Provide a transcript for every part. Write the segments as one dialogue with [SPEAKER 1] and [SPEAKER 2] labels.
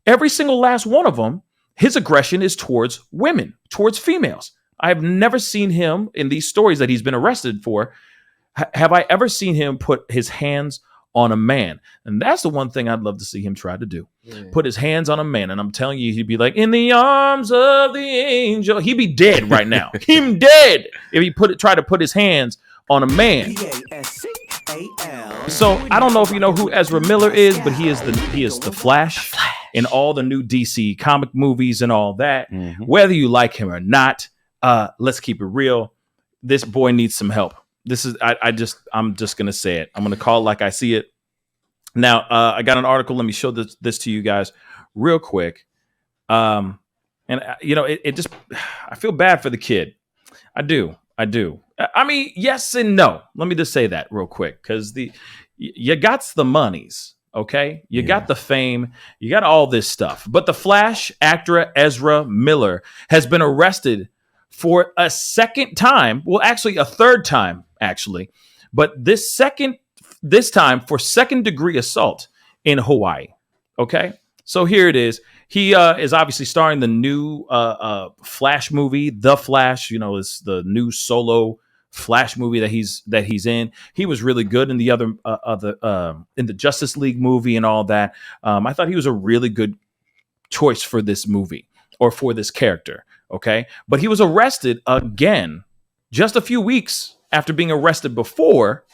[SPEAKER 1] Every single last one of them, his aggression is towards women, towards females. I have never seen him in these stories that he's been arrested for. Have I ever seen him put his hands on a man? And that's the one thing I'd love to see him try to do. Yeah. Put his hands on a man. And I'm telling you, he'd be like, in the arms of the angel. He'd be dead right now. Him dead if he try to put his hands on a man. So I don't know if you know who Ezra Miller is, but he is the Flash in all the new DC comic movies and all that. Mm-hmm. Whether you like him or not, let's keep it real. This boy needs some help. This is I'm just gonna say it. I'm gonna call it like I see it. Now I got an article. Let me show this to you guys real quick. And it just, I feel bad for the kid. I do. I mean, yes and no. Let me just say that real quick, because you got the monies, okay? You got the fame, you got all this stuff. But the Flash actor Ezra Miller has been arrested for a second time. Well, actually, a third time, actually. But this time for second-degree assault in Hawaii. Okay, so here it is. He is obviously starring the new Flash movie, The Flash. You know, it's the new solo Flash movie that he's in. He was really good in the other in the Justice League movie and all that. I thought he was a really good choice for this movie or for this character. Okay, but he was arrested again just a few weeks after being arrested before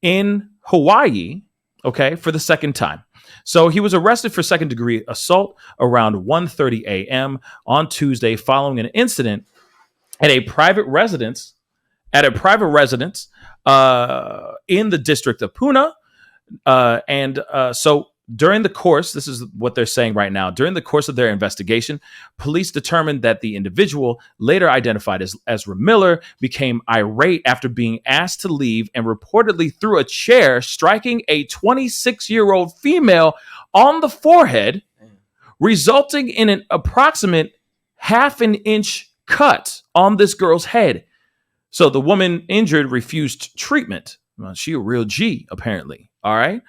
[SPEAKER 1] in Hawaii. Okay, for the second time. So he was arrested for second-degree assault around 1:30 a.m. on Tuesday following an incident at a private residence in the district of Puna. So during the course, this is what they're saying right now, during the course of their investigation, police determined that the individual, later identified as Ezra Miller, became irate after being asked to leave and reportedly threw a chair, striking a 26-year-old female on the forehead, resulting in an approximate half an inch cut on this girl's head. So the woman injured refused treatment. Well, she a real G, apparently. All right.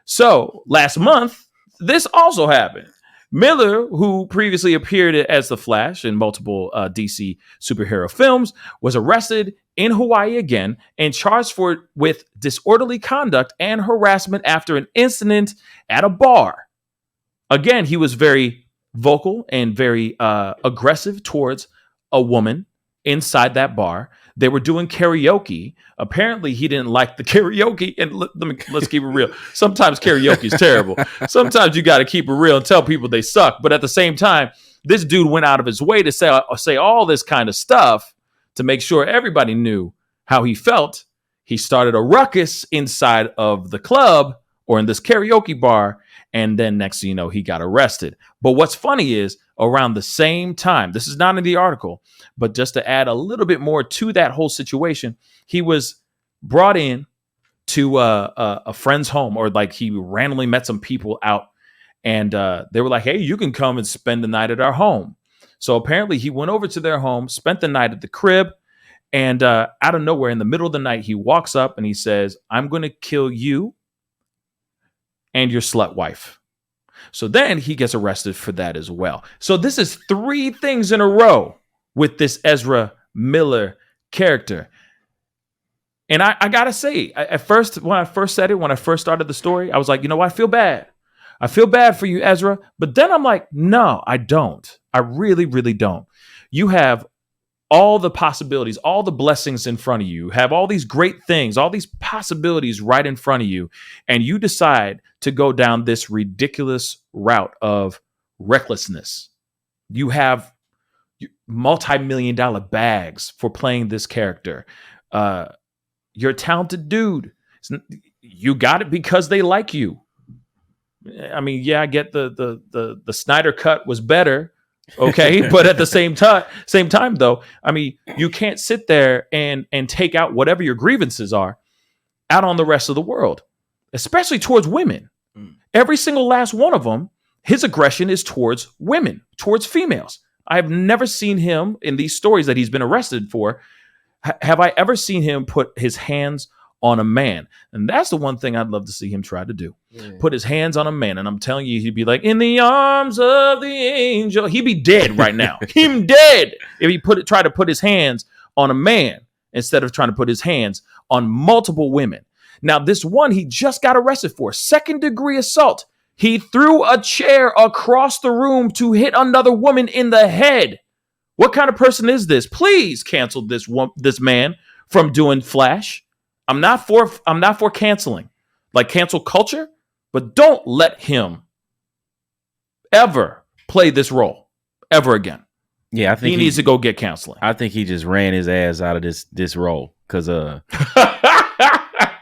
[SPEAKER 1] So last month, this also happened. Miller, who previously appeared as the Flash in multiple DC superhero films, was arrested in Hawaii again and charged with disorderly conduct and harassment after an incident at a bar. Again, he was very vocal and very aggressive towards a woman inside that bar. They were doing karaoke. Apparently, he didn't like the karaoke. And let's keep it real. Sometimes karaoke is terrible. Sometimes you got to keep it real and tell people they suck. But at the same time, this dude went out of his way to say all this kind of stuff to make sure everybody knew how he felt. He started a ruckus inside of the club or in this karaoke bar. And then next thing you know, he got arrested. But what's funny is around the same time, this is not in the article, but just to add a little bit more to that whole situation, he was brought in to a friend's home, or like he randomly met some people out, and they were like, hey, you can come and spend the night at our home. So apparently he went over to their home, spent the night at the crib, and out of nowhere in the middle of the night, he walks up and he says, I'm going to kill you and your slut wife. So then he gets arrested for that as well. So this is 3 things in a row with this Ezra Miller character. And I gotta say, at first, when I first started the story, I was like, you know, I feel bad. I feel bad for you, Ezra. But then I'm like, no, I don't. I really, really don't. You have all the possibilities, all the blessings in front of you, have all these great things, all these possibilities right in front of you. And you decide to go down this ridiculous route of recklessness. You have multi-million-dollar bags for playing this character. You're a talented dude. You got it because they like you. I mean, yeah, I get the Snyder cut was better. Okay. But at the same time, though, I mean, you can't sit there and take out whatever your grievances are out on the rest of the world, especially towards women. Every single last one of them, his aggression is towards women, towards females. I have never seen him in these stories that he's been arrested for. Have I ever seen him put his hands on a man. And that's the one thing I'd love to see him try to do. Yeah. Put his hands on a man. And I'm telling you, he'd be like, in the arms of the angel. He'd be dead right now. Him dead if he try to put his hands on a man instead of trying to put his hands on multiple women. Now, this one he just got arrested for, 2nd-degree assault. He threw a chair across the room to hit another woman in the head. What kind of person is this? Please cancel this man from doing Flash. I'm not for canceling, like cancel culture, but don't let him ever play this role ever again.
[SPEAKER 2] Yeah, I think
[SPEAKER 1] he needs to go get counseling.
[SPEAKER 2] I think he just ran his ass out of this role because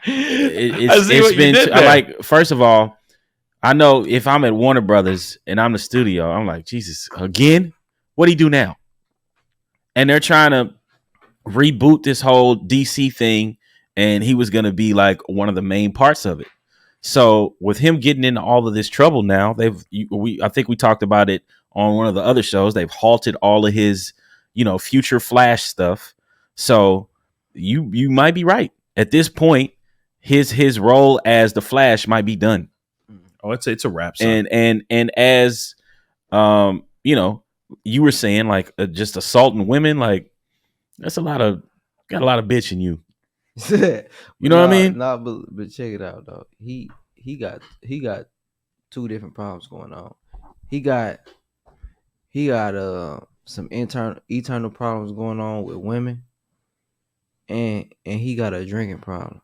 [SPEAKER 2] it's been like, first of all, I know if I'm at Warner Brothers and I'm the studio, I'm like, Jesus, again? What'd he do now? And they're trying to reboot this whole DC thing, and he was going to be like one of the main parts of it. So with him getting into all of this trouble now, I think we talked about it on one of the other shows. They've halted all of his, future Flash stuff. So you might be right. At this point, his role as the Flash might be done.
[SPEAKER 1] Oh, it's a wrap. Son.
[SPEAKER 2] And as you were saying, like just assaulting women, like that's got a lot of bitch in you. You know what I mean?
[SPEAKER 3] Nah, but check it out though. He got 2 different problems going on. He got some internal problems going on with women, and he got a drinking problem.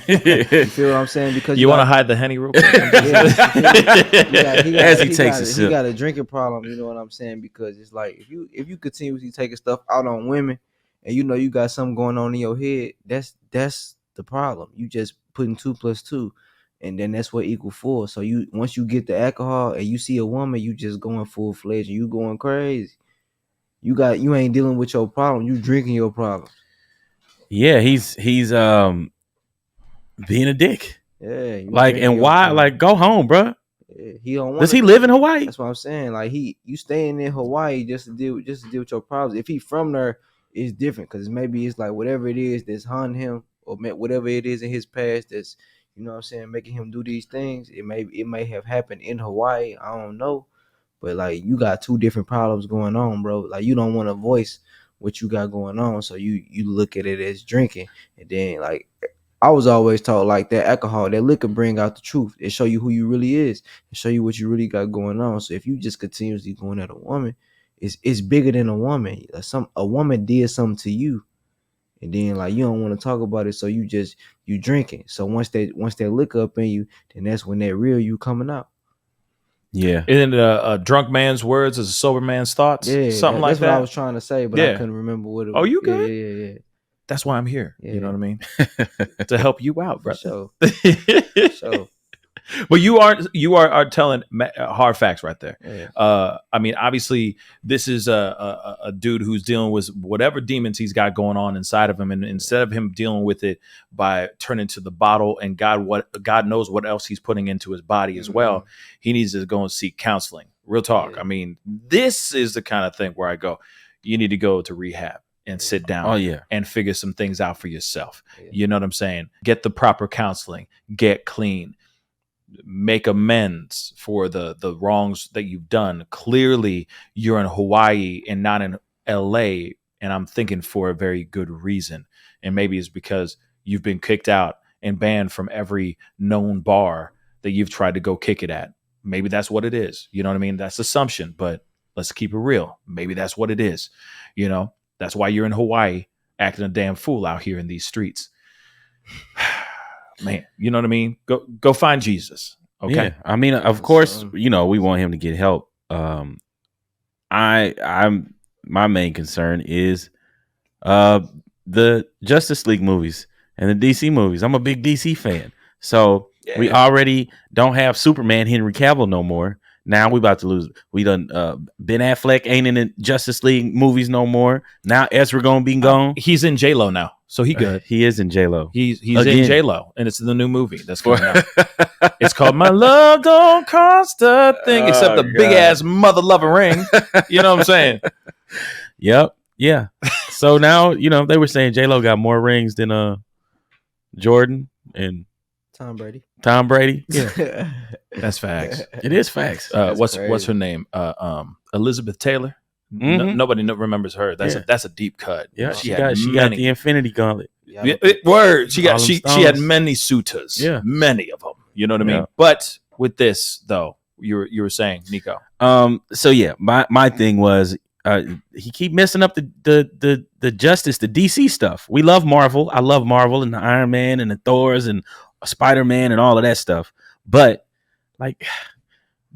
[SPEAKER 3] You feel what I'm saying? Because
[SPEAKER 1] you want to hide the Henny real quick.
[SPEAKER 3] He got a drinking problem. You know what I'm saying? Because it's like if you continuously taking stuff out on women, and you got something going on in your head, that's the problem. You just putting 2 + 2, and then that's what equal 4. So once you get the alcohol and you see a woman, you just going full fledged and you going crazy. You ain't dealing with your problem. You drinking your problem.
[SPEAKER 2] Yeah, he's being a dick.
[SPEAKER 3] Yeah,
[SPEAKER 2] and why? Like, go home, bro.
[SPEAKER 3] Yeah, he don't want.
[SPEAKER 2] Does he live in Hawaii?
[SPEAKER 3] That's what I'm saying. Like you staying in Hawaii just to deal with your problems. If he from there, it's different because maybe it's like whatever it is that's haunting him, or whatever it is in his past that's making him do these things. It may have happened in Hawaii. I don't know, but like you got 2 different problems going on, bro. Like you don't want to voice what you got going on, so you look at it as drinking, and then like. I was always taught like that alcohol, that liquor bring out the truth. It show you who you really is. It show you what you really got going on. So if you just continuously going at a woman, it's bigger than a woman. A woman did something to you, and then like you don't want to talk about it, so you drinking. So once that liquor up in you, then that's when that real you coming out.
[SPEAKER 2] Yeah.
[SPEAKER 1] Isn't it a drunk man's words is a sober man's thoughts?
[SPEAKER 3] Yeah,
[SPEAKER 1] something like that.
[SPEAKER 3] That's what I was trying to say, but I couldn't remember what it was.
[SPEAKER 1] Oh, you good?
[SPEAKER 3] Yeah.
[SPEAKER 1] That's why I'm here.
[SPEAKER 3] Yeah.
[SPEAKER 1] You know what I mean? To help you out, bro.
[SPEAKER 3] So.
[SPEAKER 1] But you are telling hard facts right there.
[SPEAKER 3] Yeah.
[SPEAKER 1] I mean, obviously, this is a dude who's dealing with whatever demons he's got going on inside of him, and instead of him dealing with it by turning to the bottle and God knows what else he's putting into his body as well, he needs to go and seek counseling. Real talk. Yeah. I mean, this is the kind of thing where I go, you need to go to rehab and sit down and figure some things out for yourself. Yeah. You know what I'm saying? Get the proper counseling, get clean, make amends for the wrongs that you've done. Clearly you're in Hawaii and not in LA. And I'm thinking for a very good reason. And maybe it's because you've been kicked out and banned from every known bar that you've tried to go kick it at. Maybe that's what it is. You know what I mean? That's assumption, but let's keep it real. Maybe that's what it is. That's why you're in Hawaii acting a damn fool out here in these streets. Man, you know what I mean? Go find Jesus. Okay.
[SPEAKER 2] Yeah. I mean, of course, we want him to get help. My main concern is the Justice League movies and the DC movies. I'm a big DC fan. So we already don't have Superman Henry Cavill no more. Now we about to lose. We done Ben Affleck ain't in the Justice League movies no more. Now Ezra gonna be gone.
[SPEAKER 1] He's in J-Lo now, so he good.
[SPEAKER 2] He is in J-Lo.
[SPEAKER 1] He's in J-Lo, and it's the new movie that's coming out. It's called My Love Don't Cost a Thing, except the big ass mother loving ring. You know what I'm saying?
[SPEAKER 2] Yep. Yeah. So now they were saying J-Lo got more rings than Jordan and
[SPEAKER 3] Tom Brady.
[SPEAKER 2] Yeah,
[SPEAKER 1] That's facts.
[SPEAKER 2] it is facts.
[SPEAKER 1] What's her name? Elizabeth Taylor. Nobody remembers her. That's a deep cut.
[SPEAKER 2] Yeah, she got the Infinity Gauntlet.
[SPEAKER 1] Word. She had many suitors.
[SPEAKER 2] Yeah,
[SPEAKER 1] many of them. You know what I mean? But with this though, you were saying, Nico.
[SPEAKER 2] So yeah, my thing was he keep messing up the Justice, the DC stuff. We love Marvel. I love Marvel and the Iron Man and the Thors and Spider-Man and all of that stuff. But like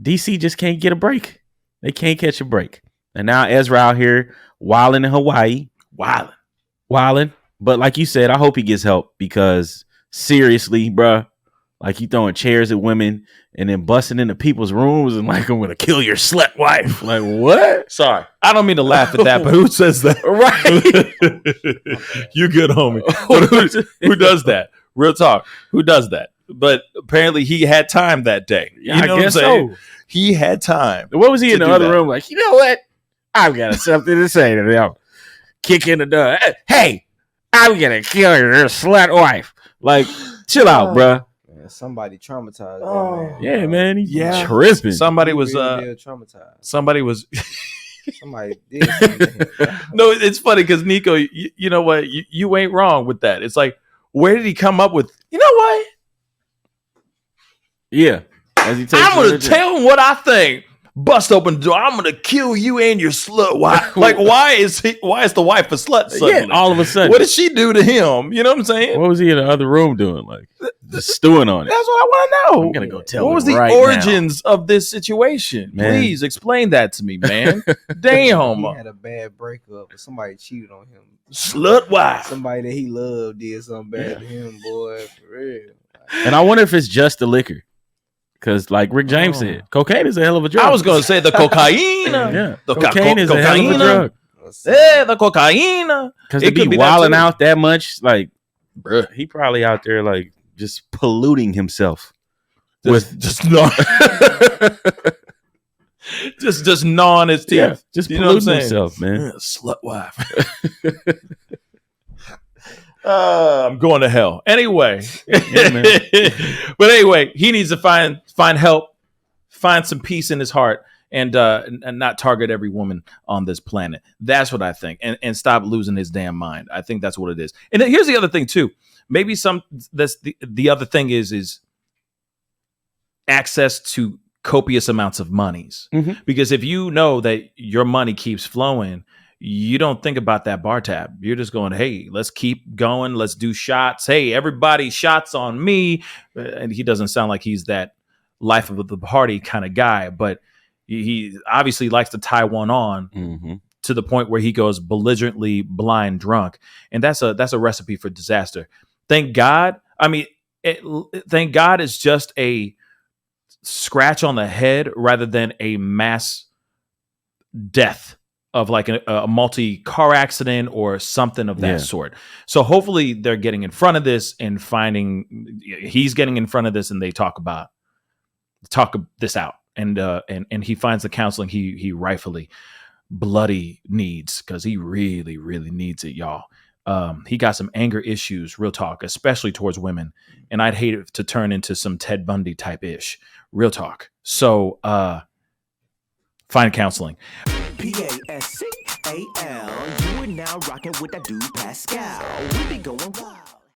[SPEAKER 2] DC just can't get a break. They can't catch a break. And now Ezra out here wilding in Hawaii. Wilding. But like you said, I hope he gets help because seriously, bruh, like he throwing chairs at women and then busting into people's rooms and like, I'm going to kill your slut wife. Like, what?
[SPEAKER 1] Sorry. I don't mean to laugh at that, but who says that?
[SPEAKER 2] Right.
[SPEAKER 1] You good, homie. But who does that? Real talk. Who does that? But apparently he had time that day. You know
[SPEAKER 2] I guess so.
[SPEAKER 1] He had time.
[SPEAKER 2] What was he in the other room? Like, you know what? I've got something to say to them. Kick in the door. Hey, I'm going to kill your slut wife. Like, chill out, bruh.
[SPEAKER 3] Somebody traumatized that man.
[SPEAKER 2] Yeah, man. He's tripping.
[SPEAKER 1] Somebody was
[SPEAKER 3] traumatized.
[SPEAKER 1] Somebody was
[SPEAKER 3] somebody did something.
[SPEAKER 1] No, it's funny because Nico, you know what? You ain't wrong with that. It's like, where did he come up with? You know what?
[SPEAKER 2] Yeah.
[SPEAKER 1] I'm gonna tell him what I think. Bust open the door. I'm gonna kill you and your slut wife. Like, why is the wife a slut suddenly?
[SPEAKER 2] Yeah, all of a sudden.
[SPEAKER 1] What did she do to him? You know what I'm saying?
[SPEAKER 2] What was he in the other room doing? Like, just stewing on it.
[SPEAKER 1] That's what I want to know.
[SPEAKER 2] I'm gonna go tell.
[SPEAKER 1] What was the origins of this situation? Man. Please explain that to me, man. Damn.
[SPEAKER 3] He had a bad breakup. Somebody cheated on him.
[SPEAKER 1] Slut wife.
[SPEAKER 3] Somebody that he loved did something bad to him, boy. For real.
[SPEAKER 2] And I wonder if it's just the liquor. Because, like Rick James said, cocaine is a hell of a drug.
[SPEAKER 1] I was going to say the cocaine.
[SPEAKER 2] Yeah,
[SPEAKER 1] the
[SPEAKER 2] cocaine is a hell of a drug.
[SPEAKER 1] Yeah, the cocaine.
[SPEAKER 2] Because to be wilding out that much, like, bruh, he probably out there, like, just polluting himself.
[SPEAKER 1] Just gnawing his teeth.
[SPEAKER 2] Yeah, just polluting himself, man.
[SPEAKER 1] Yeah, slut wife. I'm going to hell. Anyway.
[SPEAKER 2] Yeah,
[SPEAKER 1] but anyway, he needs to find help, find some peace in his heart, and not target every woman on this planet. That's what I think. And stop losing his damn mind. I think that's what it is. And here's the other thing too. Maybe that's the other thing is access to copious amounts of monies. Mm-hmm. Because if you know that your money keeps flowing, you don't think about that bar tab. You're just going, hey, let's keep going. Let's do shots. Hey, everybody, shots on me. And he doesn't sound like he's that life of the party kind of guy, but he obviously likes to tie one on to the point where he goes belligerently blind drunk. And that's a recipe for disaster. Thank God. I mean, thank God it's just a scratch on the head rather than a mass death of like a multi-car accident or something of that sort. So hopefully they're getting in front of this and he's getting in front of this and they talk this out. And he finds the counseling he rightfully bloody needs, because he really, really needs it, y'all. He got some anger issues, real talk, especially towards women. And I'd hate it to turn into some Ted Bundy type ish, real talk. So find counseling.
[SPEAKER 4] Pascal, you are now rocking with that dude Pascal. We be going wild.